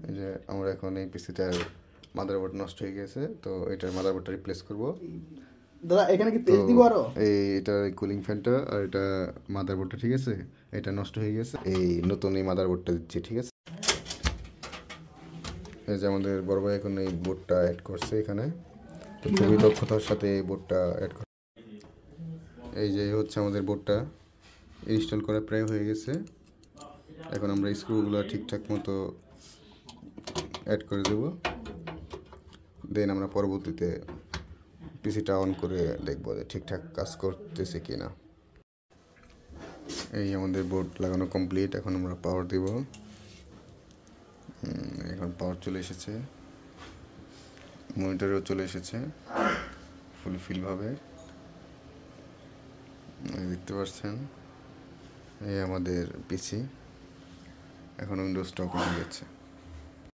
এই যে আমরা এখন এই পিসিটার মাদারবোর্ড নষ্ট হয়ে গেছে, তো এটার মাদারবোর্ডটা রিপ্লেস করব। দাদা এখানে কি তেল দিব আরো? এটা কুলিং ফ্যানটা আর এটা মাদারবোর্ডটা, ঠিক আছে? এটা নষ্ট হয়ে গেছে, এই নতুন এই মাদারবোর্ডটা দিচ্ছি, ঠিক আছে? এই যে আমাদের বড় ভাই এখন এই বোর্ডটা অ্যাড করছে এখানে, তো খুবই দক্ষতার সাথে এই বোর্ডটা অ্যাড করে। এই যে হচ্ছে আমাদের বোর্ডটা ইনস্টল করা প্রায় হয়ে গেছে। এখন আমরা স্ক্রুগুলো ঠিকঠাক মতো অ্যাড করে দেব, দেন আমরা পরবর্তীতে পিসিটা অন করে দেখব যে ঠিকঠাক কাজ করতেছে কি না। এই আমাদের বোর্ড লাগানো কমপ্লিট। এখন আমরা পাওয়ার দেব। এখন পাওয়ার চলে এসেছে, মনিটরেও চলে এসেছে ফুলফিলভাবে, দেখতে পাচ্ছেন। এই আমাদের পিসি এখন উইন্ডোজটা ওপেন হয়ে গেছে।